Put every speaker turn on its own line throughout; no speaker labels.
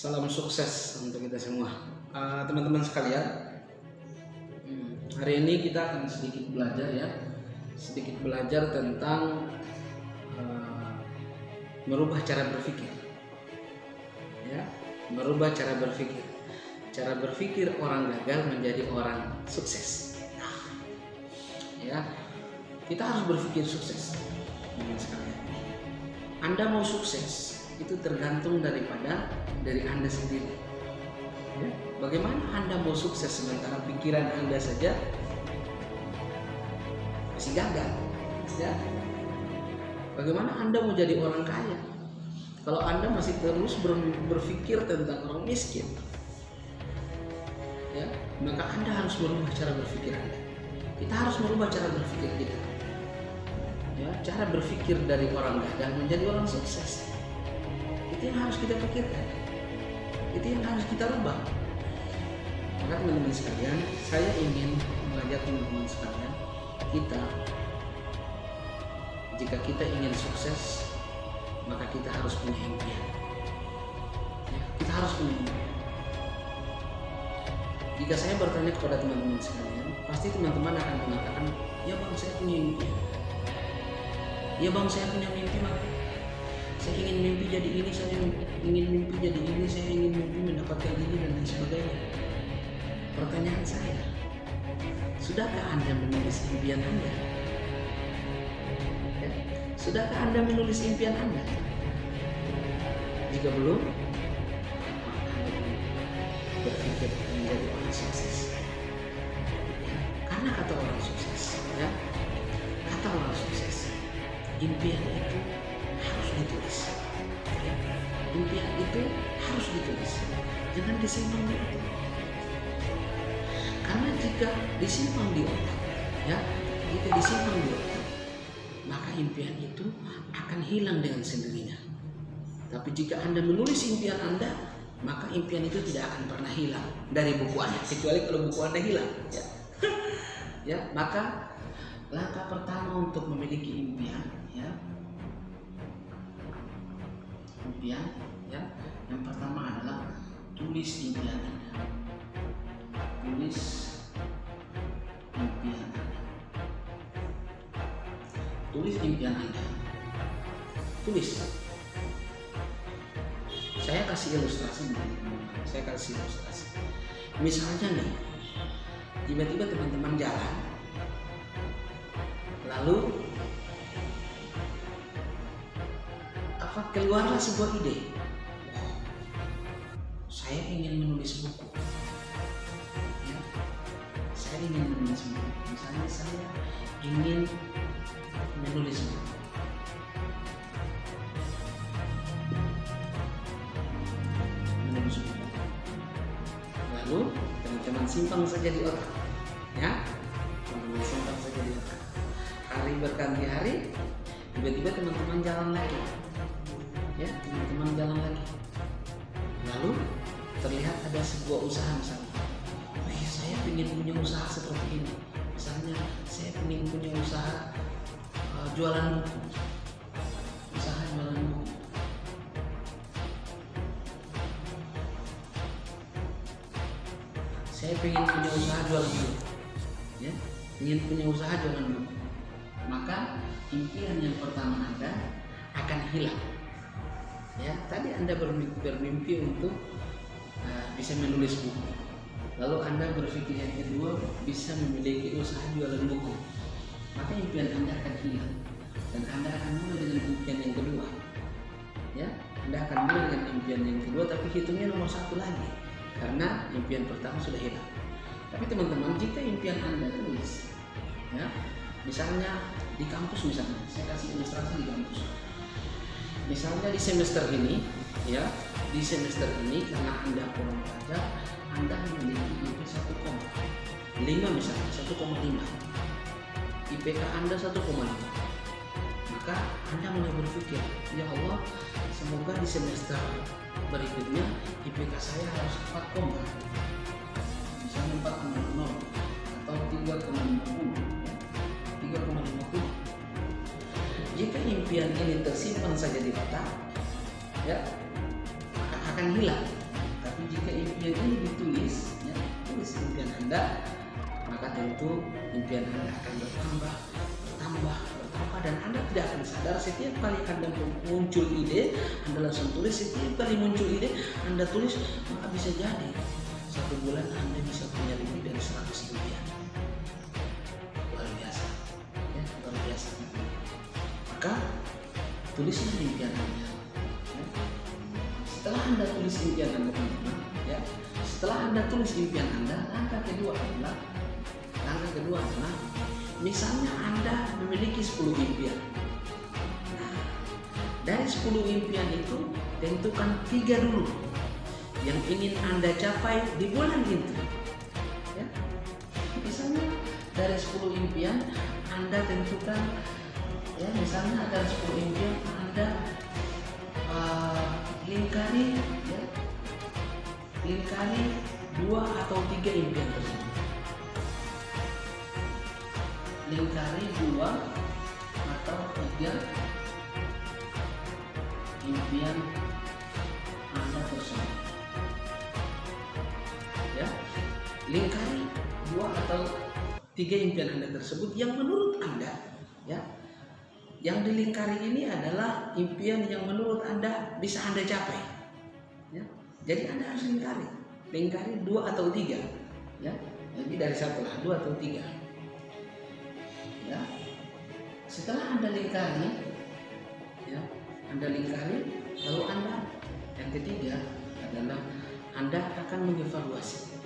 Salam sukses untuk kita semua, teman-teman sekalian. Hari ini kita akan sedikit belajar tentang merubah cara berpikir. Ya, merubah cara berpikir. Cara berpikir orang gagal menjadi orang sukses. Ya, kita harus berpikir sukses, teman-teman sekalian. Anda mau sukses itu tergantung dari Anda sendiri. Ya, bagaimana Anda mau sukses sementara pikiran Anda saja masih gagal? Ya, bagaimana Anda mau jadi orang kaya kalau Anda masih terus berpikir tentang orang miskin? Ya, maka Anda harus merubah cara berpikir Anda. Kita harus merubah cara berpikir kita. Ya, cara berpikir dari orang gagal menjadi orang sukses. Itu yang harus kita pikirkan. Itu yang harus kita rubah. Maka teman-teman sekalian, saya ingin mengajak teman-teman sekalian, jika kita ingin sukses, maka kita harus punya impian. Ya, kita harus punya impian. Jika saya bertanya kepada teman-teman sekalian, pasti teman-teman akan mengatakan, ya bang, saya punya impian. Ya bang, saya punya mimpi bang. Saya ingin mimpi jadi ini, saya ingin mimpi jadi ini, saya ingin mimpi mendapatkan ini dan lain sebagainya. Pertanyaan saya, sudahkah Anda menulis impian Anda? Ya, sudahkah Anda menulis impian Anda? Jika belum, berpikir menjadi orang sukses. Ya, karena kata orang sukses, ya, kata orang sukses, impian itu harus ditulis. Ya, impian itu harus ditulis, jangan disimpan di otak. Karena jika disimpan di otak, ya, jika disimpan di otak, maka impian itu akan hilang dengan sendirinya. Tapi jika Anda menulis impian Anda, maka impian itu tidak akan pernah hilang dari buku Anda, kecuali kalau buku Anda hilang. Ya, ya, maka langkah pertama untuk memiliki impian, ya, yang pertama adalah tulis impian Anda. Tulis impian Anda. Tulis impian Anda. Tulis. Saya kasih ilustrasi begini. Misalnya nih, tiba-tiba teman-teman jalan, lalu keluarlah sebuah ide. Saya ingin menulis buku. Ya, saya ingin menulis buku. Misalnya saya ingin menulis buku. Lalu teman-teman simpan saja di otak. Ya, teman-teman simpan saja di otak. Hari berganti hari, tiba-tiba teman-teman jalan lagi. Ya, teman-teman jalan lagi. Lalu terlihat ada sebuah usaha misalnya. Saya ingin punya usaha seperti ini. Misalnya saya ingin punya usaha jualan buku. Usaha jualan buku. Saya ingin punya usaha jualan buku. Ya, ingin punya usaha jualan buku. Maka impian yang pertama Anda akan hilang. Ya, tadi Anda bermimpi untuk bisa menulis buku. Lalu Anda berpikir yang kedua bisa memiliki usaha jualan buku. Maka impian Anda akan hilang dan Anda akan mulai dengan impian yang kedua. Ya, Anda akan mulai dengan impian yang kedua, tapi hitungnya nomor satu lagi karena impian pertama sudah hilang. Tapi teman-teman, jika impian Anda tulis, ya, misalnya di kampus, misalnya saya kasih ilustrasi di kampus. Misalnya di semester ini, ya, di semester ini karena Anda kurang belajar, Anda memiliki IP 1,5 misalnya, 1,5. IPK Anda 1,5. Maka Anda mulai berpikir, ya Allah, semoga di semester berikutnya IPK saya harus 4, misalnya 4,0 atau 3,50. 3,50. Jika impian ini tersimpan saja di otak, ya, akan hilang. impian ini ditulis, ya, tulis impian Anda, maka tentu impian Anda akan bertambah, dan Anda tidak akan sadar setiap kali Anda muncul ide, Anda langsung tulis. Setiap kali muncul ide, Anda tulis, maka bisa jadi 1 bulan Anda bisa punya lebih dari 100 impian. Luar biasa, ya, luar biasa. Maka tulislah impian Anda. Ya. Setelah Anda tulis impian Anda, teman-teman, ya, setelah Anda tulis impian Anda, langkah kedua adalah misalnya Anda memiliki 10 impian. Nah, dari 10 impian itu tentukan 3 dulu yang ingin Anda capai di bulan itu. Ya. Misalnya dari 10 impian Anda tentukan, ya, misalnya ada 10 impian Anda lingkari 2 atau 3 impian tersebut. Lingkari 2 atau 3 impian Anda tersebut. Ya, lingkari 2 atau 3 impian Anda tersebut yang menurut Anda, ya, yang dilingkari ini adalah impian yang menurut Anda bisa Anda capai. Ya, jadi Anda harus lingkari 2 atau 3, ya, jadi dari 1 lah, 2 atau 3. Ya. Setelah Anda lingkari, ya, lalu Anda yang ketiga adalah Anda akan mengevaluasi,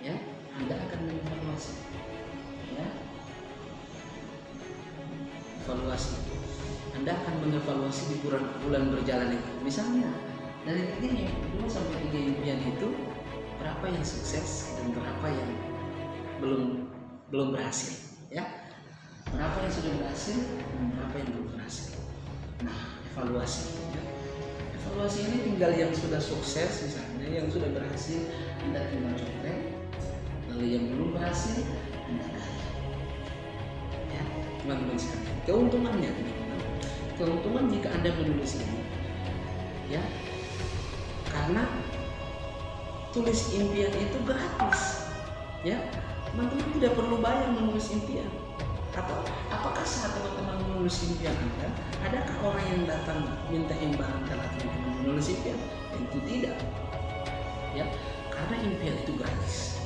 ya, ya, evaluasi. Anda akan mengevaluasi di bulan berjalan itu. Misalnya dari 2 sampai 3 impian itu berapa yang sukses dan berapa yang belum berhasil, ya. Berapa yang sudah berhasil dan berapa yang belum berhasil. Nah, evaluasi, ya. Evaluasi ini tinggal yang sudah sukses, misalnya yang sudah berhasil Anda tinggal contek, lalu yang belum berhasil Anda gali. Ya, teman-teman sekalian, keuntungan jika Anda menulis ini, ya, karena tulis impian itu gratis, ya. Teman-teman tidak perlu bayar menulis impian. Atau apakah saat teman-teman menulis impian Anda, adakah orang yang datang minta imbalan karena teman-teman menulis impian? Tentu tidak, ya, karena impian itu gratis.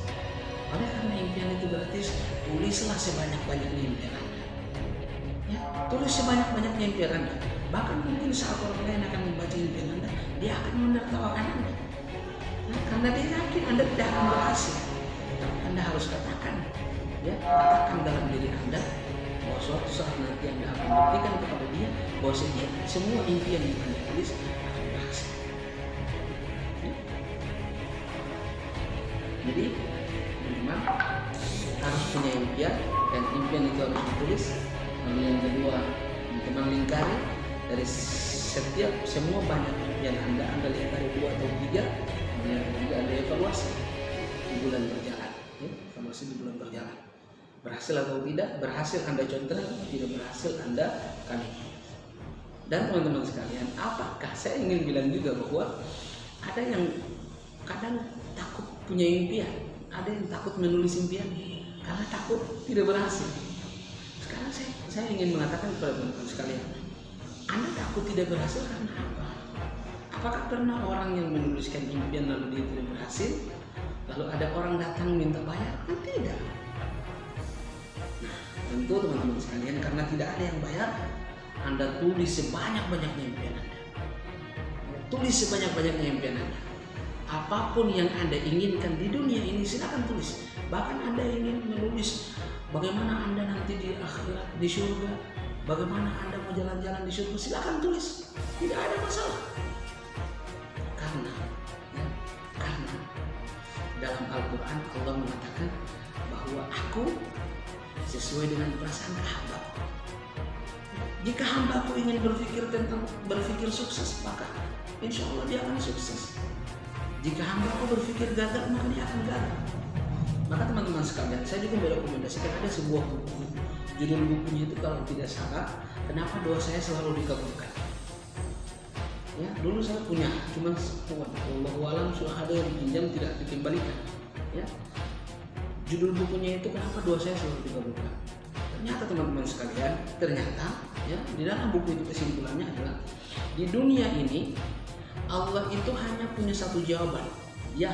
Oleh karena impian itu gratis, tulislah sebanyak-banyaknya impian Anda. Ya, tulis sebanyak-banyaknya impian Anda. Bahkan mungkin saat orang lain akan membaca impian Anda, dia akan menertawakan Anda. Ya, karena dia yakin Anda tidak akan berhasil. Tapi Anda harus katakan, ya, katakan dalam diri Anda bahwa suatu saat nanti Anda akan buktikan kepada dia bahwa semua impian yang Anda tulis akan berhasil. Ya. Jadi, teman-teman harus punya impian, dan impian itu harus ditulis. Lalu yang kedua, teman lingkari dari semua banyak impian Anda lingkari 2 atau 3. Yang ketiga, Anda evaluasi di bulan berjalan. Ya, evaluasi di bulan berjalan. Berhasil atau tidak, berhasil Anda contohkan, tidak berhasil Anda kali. Dan teman-teman sekalian, apakah saya ingin bilang juga bahwa ada yang kadang takut punya impian, ada yang takut menulis impian karena takut tidak berhasil. Sekarang saya ingin mengatakan kepada teman-teman sekalian, Anda takut tidak berhasil karena apa? Apakah pernah orang yang menuliskan impian lalu dia tidak berhasil, lalu ada orang datang minta bayar? Kan tidak. Tentu teman-teman sekalian, karena tidak ada yang bayar, Anda tulis sebanyak-banyaknya impian Anda. Tulis sebanyak-banyaknya impian Anda. Apapun yang Anda inginkan di dunia ini, silakan tulis. Bahkan Anda ingin menulis bagaimana Anda nanti di akhirat, di surga, bagaimana Anda mau jalan-jalan di surga, silakan tulis. Tidak ada masalah. Karena dalam Al-Quran Allah mengatakan bahwa Aku sesuai dengan perasaan hamba. Jika hambaku ingin berpikir sukses, maka insya Allah dia akan sukses. Jika hambaku berpikir gagal, maka dia akan gagal. Maka teman-teman sekalian, saya juga merekomendasikan ada sebuah buku. Judul bukunya itu kalau tidak salah, Kenapa Doa Saya Selalu Dikabulkan. Ya, dulu saya punya, cuman wallahu alam sudah ada yang dipinjam tidak dikembalikan. Ya, judul bukunya itu kenapa doa saya selalu dikabulkan. Ternyata teman-teman sekalian, ya di dalam buku itu kesimpulannya adalah di dunia ini Allah itu hanya punya satu jawaban, ya.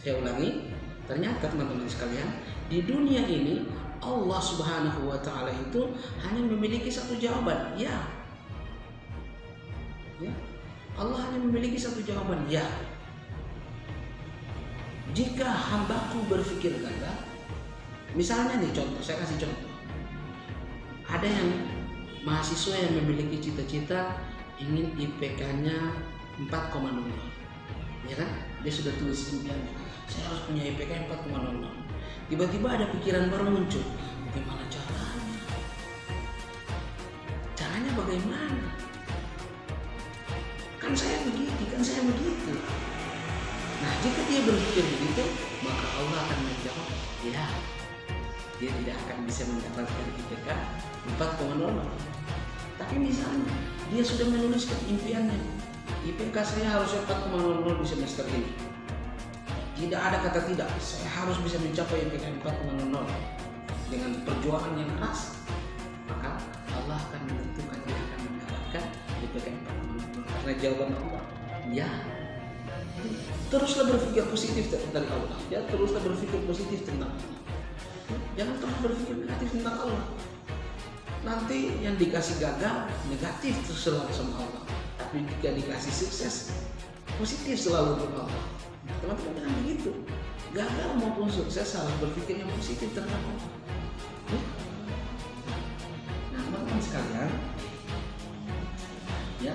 Saya ulangi, ternyata teman-teman sekalian, di dunia ini Allah Subhanahu wa taala itu hanya memiliki satu jawaban, ya. Ya, Allah hanya memiliki satu jawaban, ya. Jika hambaku berpikir gagal, misalnya nih contoh, saya kasih contoh. Ada yang mahasiswa yang memiliki cita-cita ingin IPK-nya 4,00, ya kan? Dia sudah tulis impiannya, saya harus punya IPK 4,00. Tiba-tiba ada pikiran baru muncul, bagaimana caranya? Caranya bagaimana? Kan saya begitu. Nah, jika dia berpikir begitu, maka Allah akan menjawab, ya, dia tidak akan bisa mendapatkan IPK 4,00. Tapi misalnya dia sudah menuliskan impiannya, IPK saya harusnya 4,00 di semester ini. Tidak ada kata tidak, saya harus bisa mencapai IPK 4,00 dengan perjuangan yang keras. Maka Allah akan menentukan dia akan mendapatkan IPK 4,00 karena jawaban Allah, ya. Teruslah berpikir positif dari Allah, ya. Teruslah berpikir positif tentang Allah. Jangan terus berpikir negatif tentang Allah. Nanti yang dikasih gagal negatif selalu sama Allah, tapi jika dikasih sukses positif selalu untuk Allah. Teman-teman jangan begitu. Gagal maupun sukses harus berpikir yang positif tentang Allah. Nah, teman-teman sekalian, ya,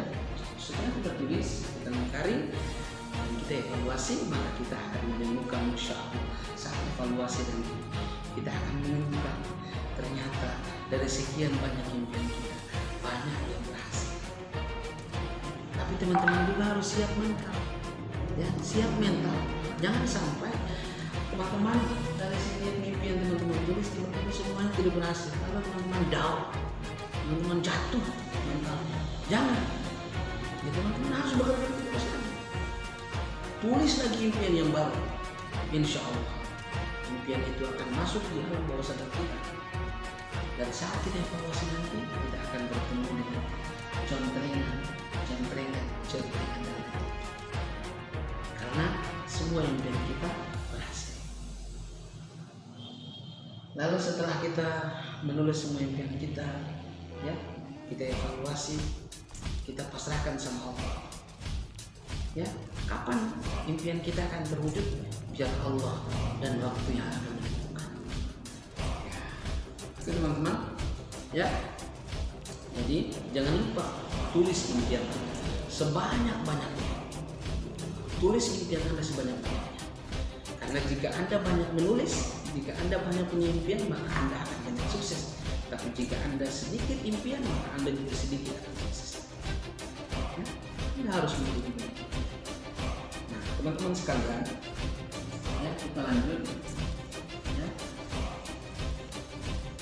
setelah kita tulis, kita mengkari, kita evaluasi, maka kita akan menemukan, insya Allah, saat evaluasi nanti kita akan menemukan ternyata dari sekian banyak impian kita banyak yang berhasil. Tapi teman-teman juga harus siap mental, ya, siap mental. Jangan sampai teman-teman dari sekian impian teman-teman tulis, teman-teman semuanya tidak berhasil, lalu teman-teman down, teman-teman jatuh mentalnya. Jangan. Ya, teman-teman harus bekerja terus lagi. Tulis lagi impian yang baru. Insya Allah impian itu akan masuk di alam bawah sadar kita. Dan saat kita evaluasi nanti, kita akan bertemu dengan contrengan nanti. Karena semua impian kita berhasil. Lalu setelah kita menulis semua impian kita, ya, kita evaluasi, kita pasrahkan sama Allah. Ya, kapan impian kita akan terwujud? Biar Allah dan waktunya akan menentukan. Oke teman-teman, ya. Jadi jangan lupa tulis impian sebanyak-banyaknya. Tulis impian Anda sebanyak-banyaknya. Karena jika Anda banyak menulis, jika Anda banyak punya impian, maka Anda akan banyak sukses. Tapi jika Anda sedikit impian, maka Anda juga sedikit akan sukses. Ya, Anda harus menjadi baik. Nah, teman-teman sekalian, ya, kita lanjut. Ya.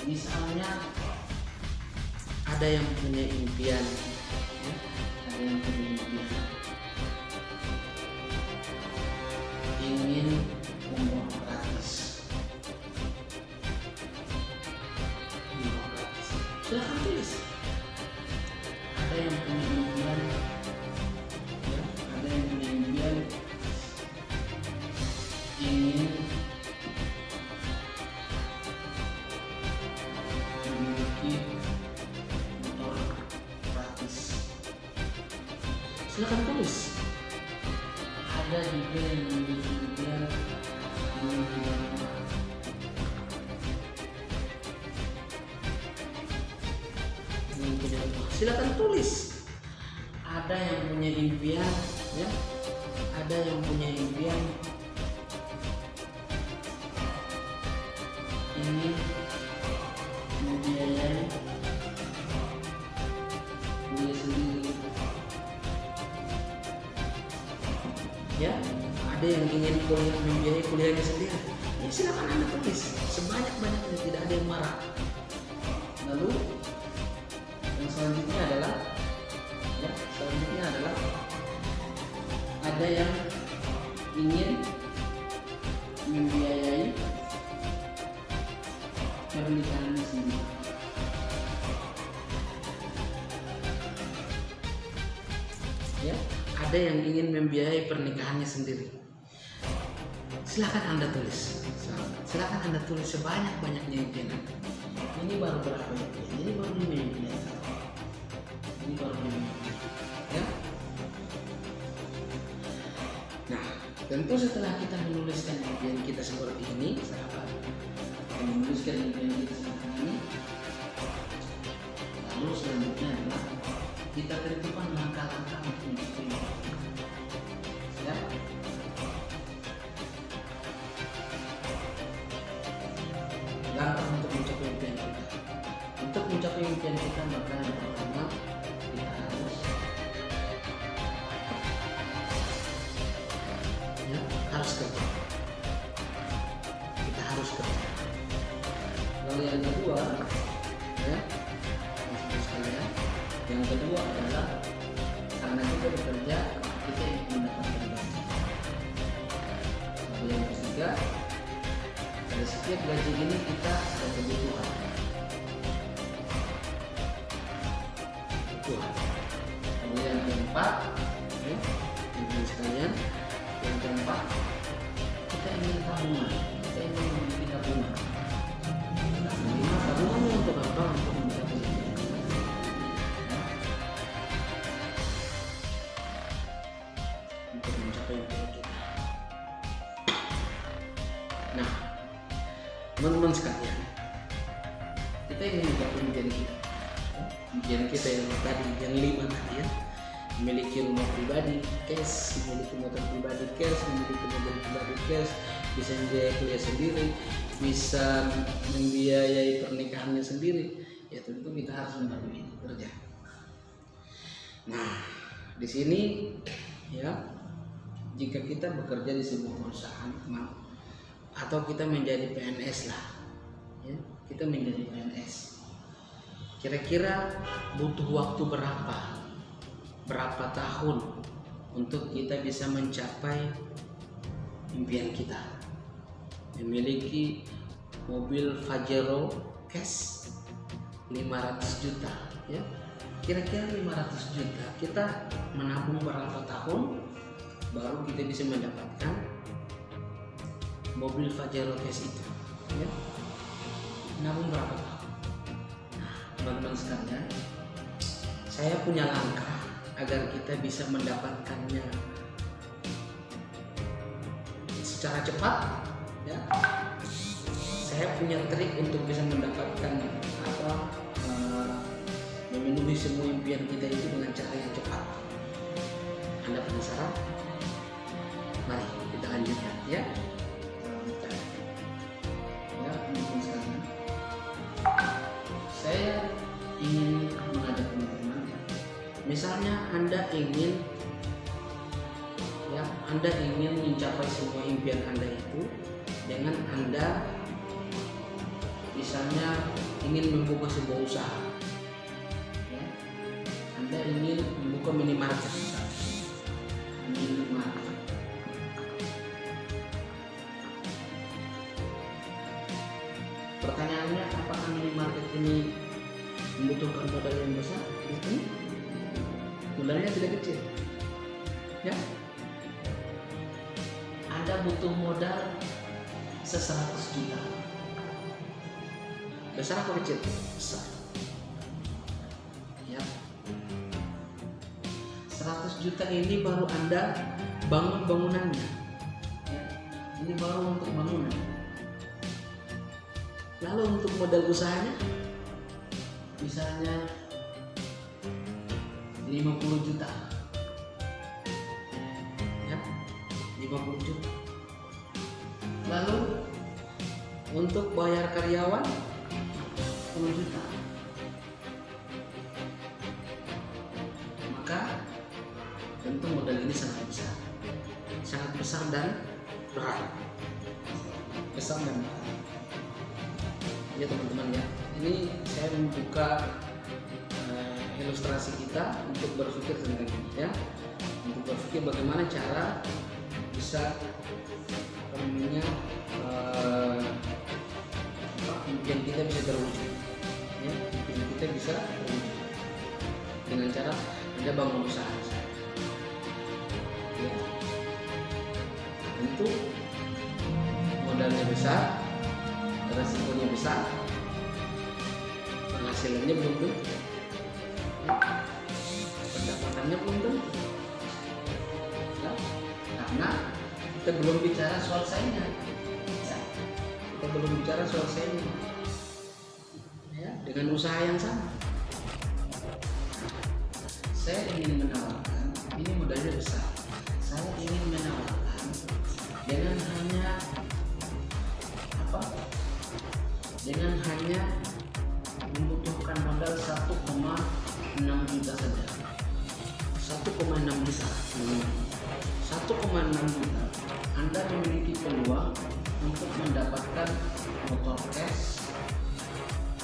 Misalnya ada yang punya impian, ya, ada yang punya impian ingin umroh gratis. Silahkan tulis. Ada yang punya impian, ya, ada yang punya impian ingin memiliki motor gratis. Silahkan tulis. Ada juga yang memiliki impian ingin punya rumah. Silakan tulis. Ada yang punya impian, ya, ada yang punya impian ingin membiayai kuliah sendiri, ya, ada yang ingin membiayai kuliahnya sendiri. Ya, silakan Anda tulis sebanyak-banyaknya, tidak ada yang marah. Lalu yang selanjutnya adalah Ya, selanjutnya adalah ada yang ingin membiayai pernikahannya sendiri. Ya, ada yang ingin membiayai pernikahannya sendiri. Silakan Anda tulis. Silakan Anda tulis sebanyak-banyaknya impian Anda. Ini baru berapa impian? Ini baru 5 impian. Ini baru 5 impian. Ya. Nah, tentu setelah kita menuliskan impian kita seperti ini, sahabat, menuliskan impian kita seperti ini, lalu selanjutnya adalah kita tentukan langkah-langkah untuk mencapai. Ya. Langkah untuk mencapai impian kita. Untuk mencapai impian kita, maka yang pertama kita harus kerja. Kita harus kerja. Lalu yang kedua, ya, sekalian, yang kedua adalah karena kita bekerja, kita ingin mendapatkan gaji. Lalu yang ketiga, dari setiap gaji ini kita ada kebutuhan. Lalu yang keempat, teman-teman sekalian, yang keempat, kita ingin tabungan. Kita ingin memiliki tabungan. Nah, tabungannya untuk apa? Untuk mencapai impian. Untuk mencapai impian kita. Nah, teman-teman sekalian, kita ingin mencapai impian kita. Impian kita yang tadi, yang 5 tadi ya, memiliki rumah pribadi cash, memiliki motor pribadi cash, memiliki mobil pribadi cash, bisa membiayai kuliah sendiri, bisa membiayai pernikahannya sendiri. Ya tentu kita harus membantu ini kerja. Nah, di sini ya, jika kita bekerja di sebuah perusahaan atau kita menjadi PNS lah, ya, kita menjadi PNS. Kira-kira butuh waktu berapa tahun untuk kita bisa mencapai impian kita, memiliki mobil Pajero cash 500 juta, ya, kira-kira 500 juta kita menabung berapa tahun baru kita bisa mendapatkan mobil Pajero cash itu, ya, menabung berapa tahun? Teman-teman sekalian, saya punya langkah agar kita bisa mendapatkannya secara cepat, ya. Saya punya trik untuk bisa mendapatkan memenuhi semua impian kita itu dengan cara yang cepat. Anda penasaran? Mari kita lanjutkan, ya. Ya, teman-teman sekalian, saya ingin mengajak teman-teman, misalnya Anda ingin mencapai semua impian Anda itu dengan Anda misalnya ingin membuka sebuah usaha, ya. Anda ingin membuka minimarket, pertanyaannya, apakah minimarket ini membutuhkan modal yang besar? Modalnya tidak kecil, ya. Anda butuh modal 100 juta. Besar atau kecil? Besar, ya. 100 juta ini baru Anda bangun bangunannya, ya. Ini baru untuk bangunan. Lalu untuk modal usahanya, misalnya 50 juta, ya, 50 juta. Lalu untuk bayar karyawan 10 juta. Maka tentu modal ini sangat besar dan berat. Ya teman-teman, ya, ini saya membuka ilustrasi kita untuk berpikir tentang ini ya, untuk berpikir bagaimana cara bisa impian kita bisa terwujud ya, impian kita bisa terwujud dengan cara Anda bangun usaha ya. Tentu modalnya besar, resikonya besar, penghasilannya belum tentu, pendapatannya belum tentu ya, karena kita belum bicara soal saingan ya. Kita belum bicara soal saingan ya, dengan usaha yang sama. Saya ingin menawarkan, ini modalnya besar, saya ingin menawarkan dengan hanya dengan hanya membutuhkan modal 1,6 juta saja, 1,6 juta, 1,6 juta Anda memiliki peluang untuk mendapatkan motor cash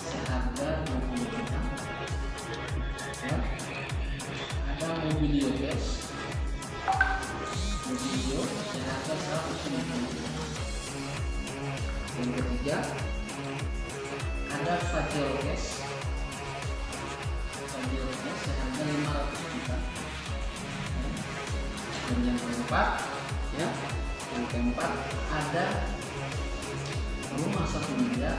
seharga 20 juta ya. Ada mobilio cash, mobilio seharga 150 juta. Yang ketiga ada Pajero cash, seharga 500 juta. Dan yang keempat ya, ada rumah 1 miliar,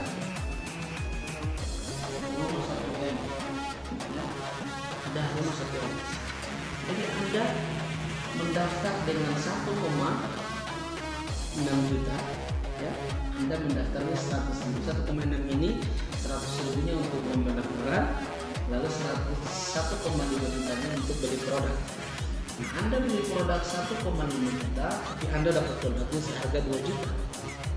rumah 1 M ya, ada rumah 1 M. Jadi Anda mendaftar dengan 1,6 juta ya, Anda mendaftarnya 1,6 ini 100 ribunya untuk pendaftaran, lalu 1,5 jutanya untuk beli produk. Nah, Anda beli produk 1,5 juta, tapi Anda dapat produknya seharga 2 juta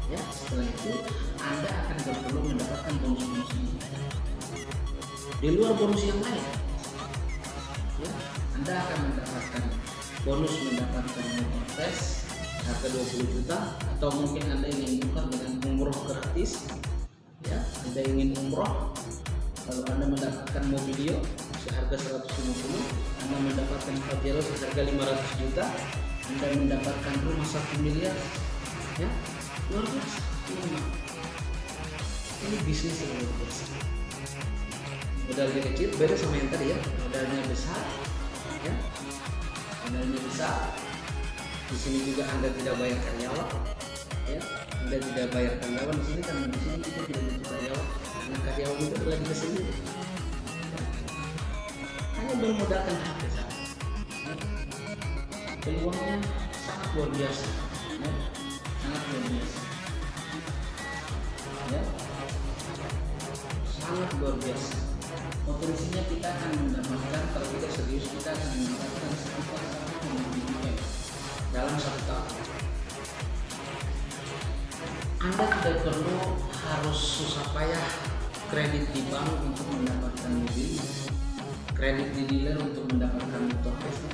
ya. Setelah itu Anda akan perlu mendapatkan bonus-bonus ini di luar bonus yang lain ya. Anda akan mendapatkan bonus, mendapatkan motor cash harga 20 juta, atau mungkin Anda ingin tukar dengan umroh gratis ya. Anda ingin umroh, kalau Anda mendapatkan mobilio seharga 150, Anda mendapatkan Pajero seharga 500 juta, Anda mendapatkan rumah 1 miliar ya. Luar biasa ini bisnis yang luar biasa. Modalnya kecil, beda sama yang tadi ya, modalnya besar ya, modalnya besar. Di sini juga Anda tidak bayar karyawan ya, Anda tidak bayar karyawan di sini, karena di sini kita tidak butuh karyawan, karena karyawan itu lagi ke sini ya. Hanya bermodalkan HP saja ya. Peluangnya sangat luar biasa ya, sangat luar biasa ya, sangat luar biasa. Potensinya kita akan mendapatkan, kalau kita serius, kita akan mendapatkan sekitar 1,7 juta dalam 1 tahun. Anda tidak perlu harus susah payah kredit di bank untuk mendapatkan mobil, kredit di dealer untuk mendapatkan motor cash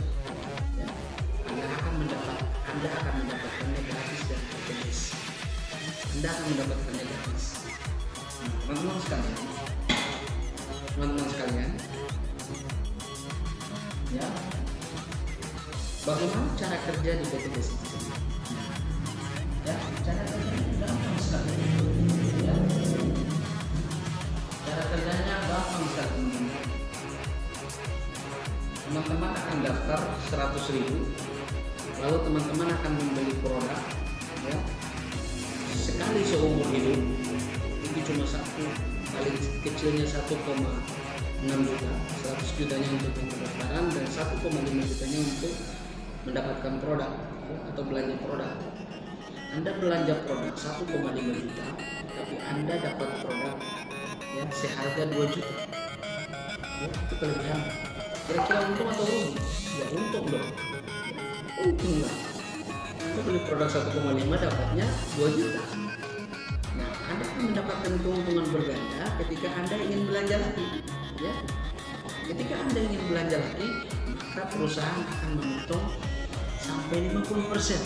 ya. Anda akan mendapatkannya gratis dan gratis. Anda akan mendapatkannya gratis. Teman-teman sekalian ya, bagaimana cara kerja di PT Basic ya? Cara kerjanya gampang sekali ya. Cara kerjanya gampang sekali. Teman-teman akan daftar 100.000, lalu teman-teman akan membeli produk ya, sekali seumur hidup. Itu cuma satu kali, kecilnya 1,6 juta, 100 jutanya untuk pendaftaran dan 1,5 jutanya untuk mendapatkan produk atau belanja produk. Anda belanja produk 1,5 juta, tapi Anda dapat produk ya seharga 2 juta ya, itu kelebihan. Kira-kira untung atau rugi? Ya untung dong, untung lah. Anda beli produk 1,5 dapatnya 2 juta. Nah, Anda akan mendapatkan keuntungan berganda ketika Anda ingin belanja lagi ya. Ketika Anda ingin belanja lagi, maka perusahaan akan memotong sampai 50%,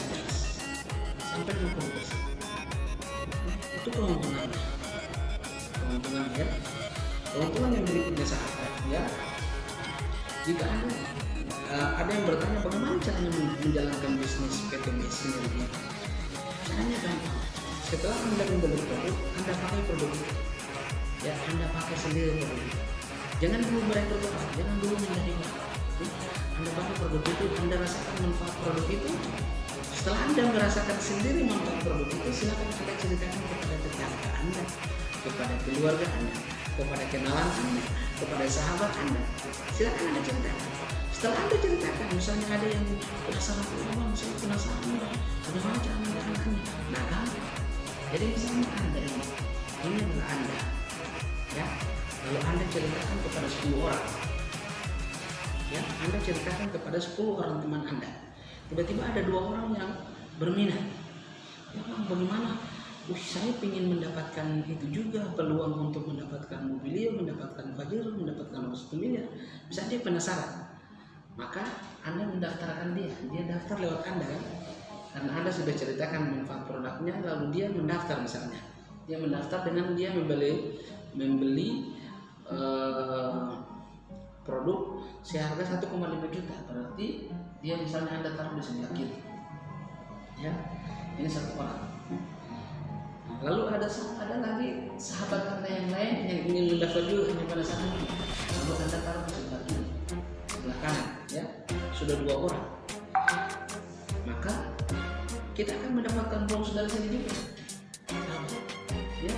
sampai 50%. Itu keuntungan ya. Keuntungan yang berikutnya sahabat ya, Jika ada yang bertanya bagaimana caranya menjalankan bisnis PTB Sinergi, caranya gampang. Setelah Anda membeli produk, Anda pakai produk itu, ya Anda pakai sendiri produk itu. Jangan dulu merekrut orang, jangan dulu menjadi orang. Anda pakai produk itu, Anda rasakan manfaat produk itu. Setelah Anda merasakan sendiri manfaat produk itu, silakan Anda ceritakan kepada tetangga Anda, kepada keluarga Anda, kepada kenalan Anda, kepada sahabat Anda. Silakan Anda ceritakan. Setelah Anda ceritakan, misalnya ada yang penasaran, saya penasaran, bagaimana cara menjalankannya? Nah, gampang. Jadi misalnya Anda ini adalah Anda, ya. Lalu Anda ceritakan kepada 10 orang, ya. Anda ceritakan kepada 10 orang teman Anda. Tiba-tiba ada 2 orang yang berminat. Ya Bang, bagaimana? Saya ingin mendapatkan itu juga, peluang untuk mendapatkan Mobilio, mendapatkan Pajero, mendapatkan 1 miliar. Bisa dia penasaran. Maka Anda mendaftarkan dia daftar lewat Anda kan? Karena Anda sudah ceritakan manfaat produknya, lalu dia mendaftar misalnya. Dia mendaftar dengan dia membeli produk seharga 1,5 juta. Berarti dia misalnya Anda taruh di sebelah kiri. Ya. Ini 1 orang. Lalu ada lagi sahabat Anda yang lain yang ingin mendaftar juga hanya pada saat ini. Lalu Anda taruh di sebelah kiri, sebelah kanan, ya. Sudah 2 orang. Maka kita akan mendapatkan bonus dari sini juga. Ya.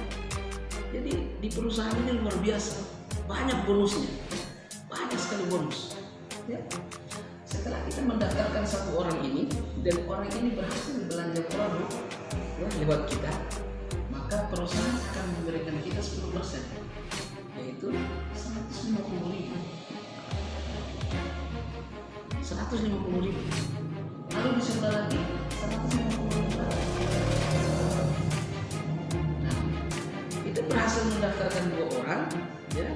Jadi di perusahaan ini luar biasa, banyak bonusnya, banyak sekali bonus. Ya. Setelah kita mendaftarkan 1 orang ini dan orang ini berhasil belanja produk, ya, lewat kita, maka perusahaan akan memberikan kita 10%, yaitu 150.000. 150.000. Lalu di sebelah lagi 150.000. Nah, kita berhasil mendaftarkan 2 orang, ya,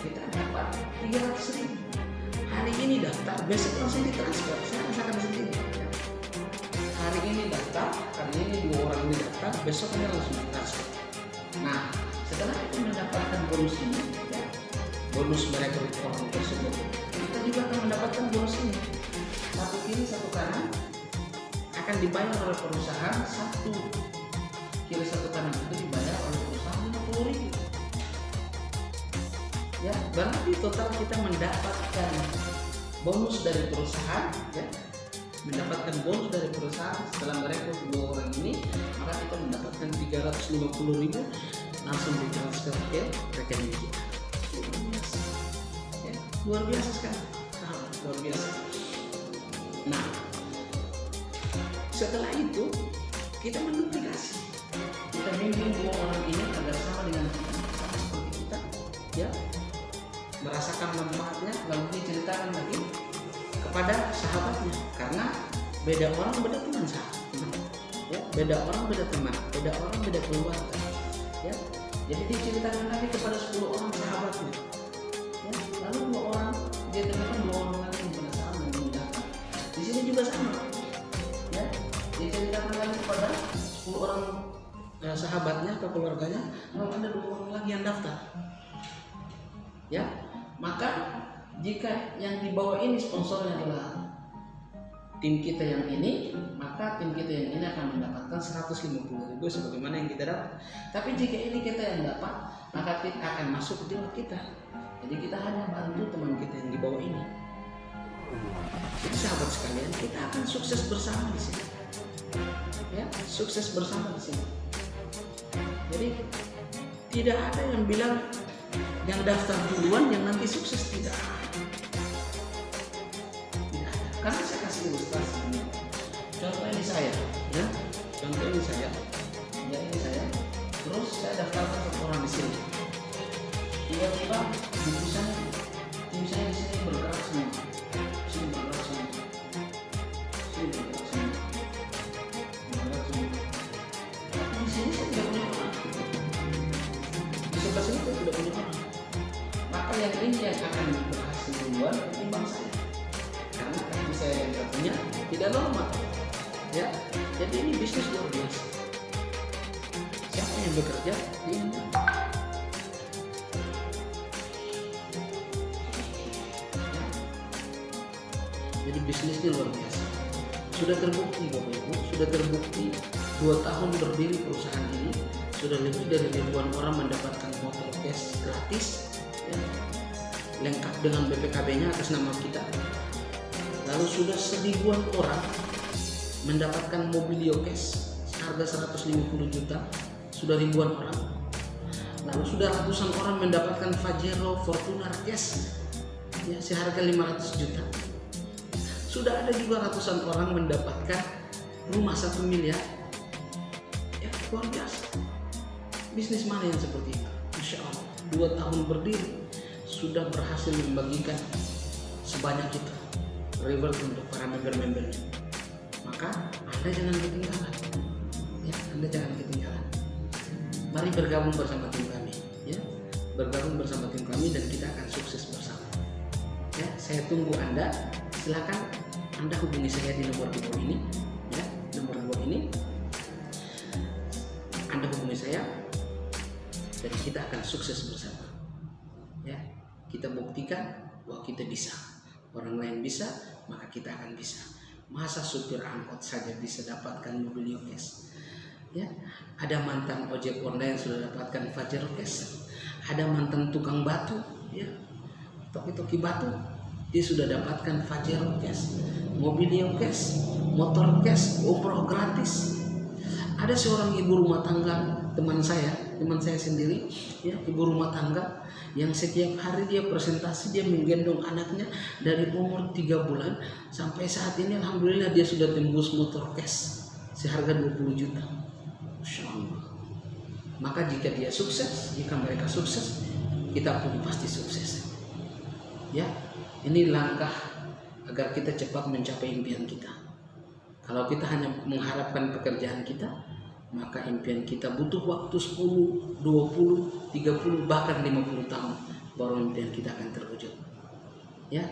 kita dapat 300.000. Hari ini daftar, besok langsung ditransfer. Saya rasakan sendiri. Hari ini daftar, hari ini 2 orang ini daftar, besoknya langsung ditransfer. Nah, setelah kita mendapatkan bonus ini, ya, bonus merekrut orang tersebut, kita juga akan mendapatkan bonus ini. 1 kiri 1 kanan akan dibayar oleh perusahaan, 1 kiri 1 kanan itu dibayar oleh perusahaan 50.000. Ya, berarti total kita mendapatkan bonus dari perusahaan, ya, mendapatkan bonus dari perusahaan setelah merekrut 2 orang ini, maka kita mendapatkan 350.000 langsung ditransfer ke rekening kita. Ya, luar biasa sekali, luar biasa. Nah, setelah itu kita menduplikasi, kita bimbing 2 orang ini agar sama dengan kita, sama seperti kita, ya, merasakan manfaatnya, lalu diceritakan lagi kepada sahabatnya, karena beda orang beda teman, ya, beda orang beda teman, beda orang beda keluarga, ya. Jadi diceritakan lagi kepada 10 orang sahabatnya, ya. Lalu 2 orang dia temukan 2 orang lagi yang penasaran dan mendaftar. Di sini juga sama, ya. Diceritakan lagi kepada 10 orang sahabatnya atau keluarganya, lalu ada 2 orang lagi yang daftar, ya. Maka jika yang dibawa ini sponsornya adalah tim kita yang ini, maka tim kita yang ini akan mendapatkan 150.000 sebagaimana yang kita dapat. Tapi jika ini kita yang dapat, maka kita akan masuk di lewat kita. Jadi kita hanya bantu teman kita yang dibawa ini. Jadi sahabat sekalian, kita akan sukses bersama di sini. Ya, sukses bersama di sini. Jadi tidak ada yang bilang yang daftar duluan yang nanti sukses, tidak ada. Karena saya kasih ilustrasi ini. Contoh ini saya, ya. Contoh ini saya. Ya, ini saya. Terus saya daftarkan 1 orang di sini. Tiba-tiba di pusatnya tim saya di sini bergerak semua. Sini bergerak semua. Sini bergerak semua. Bergerak semua. Tapi di sini saya tidak punya orang. Di sebelah sini saya tidak punya orang. Maka yang ini yang akan berhasil duluan ketimbang saya. Karena kaki saya yang satunya tidak normal, ya. Jadi ini bisnis luar biasa. Siapa yang bekerja ini? Ya. Jadi bisnisnya luar biasa. Sudah terbukti Bapak Ibu, sudah terbukti 2 tahun berdiri perusahaan ini, sudah lebih dari ribuan orang mendapatkan motor cash gratis, ya, lengkap dengan BPKB-nya atas nama kita. Lalu sudah 1000-an orang mendapatkan Mobilio cash harga 150 juta, sudah ribuan orang. Lalu sudah ratusan orang mendapatkan Pajero Fortuner cash, ya, seharga 500 juta. Sudah ada juga ratusan orang mendapatkan rumah 1 miliar. Ya, luar biasa. Bisnis mana yang seperti itu? Insya Allah 2 tahun berdiri sudah berhasil membagikan sebanyak itu reward untuk para member-membernya. Maka Anda jangan ketinggalan. Ya, Anda jangan ketinggalan. Mari bergabung bersama tim kami, ya. Bergabung bersama tim kami dan kita akan sukses bersama. Ya, saya tunggu Anda. Silakan Anda hubungi saya di nomor di bawah ini, ya, nomor di bawah ini. Anda hubungi saya dan kita akan sukses bersama. Ya, kita buktikan bahwa kita bisa. Orang lain bisa, maka kita akan bisa. Masa supir angkot saja bisa dapatkan Mobilio cash? Ya, ada mantan ojek online sudah dapatkan Pajero cash. Ada mantan tukang batu, ya, toki-toki batu, dia sudah dapatkan Pajero cash, Mobilio cash, motor cash, umroh gratis. Ada seorang ibu rumah tangga, teman saya sendiri, ya, ibu rumah tangga yang setiap hari dia presentasi, dia menggendong anaknya dari umur 3 bulan sampai saat ini alhamdulillah dia sudah tembus motor cash seharga 20 juta. Masya Allah. Maka jika dia sukses, jika mereka sukses, kita pun pasti sukses. Ya, ini langkah agar kita cepat mencapai impian kita. Kalau kita hanya mengharapkan pekerjaan kita, maka impian kita butuh waktu 10, 20, 30, bahkan 50 tahun baru impian kita akan terwujud. Ya.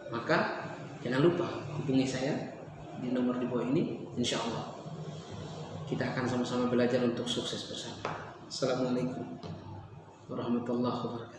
Maka jangan lupa hubungi saya di nomor di bawah ini, insya Allah kita akan sama-sama belajar untuk sukses bersama. Assalamualaikum warahmatullahi wabarakatuh.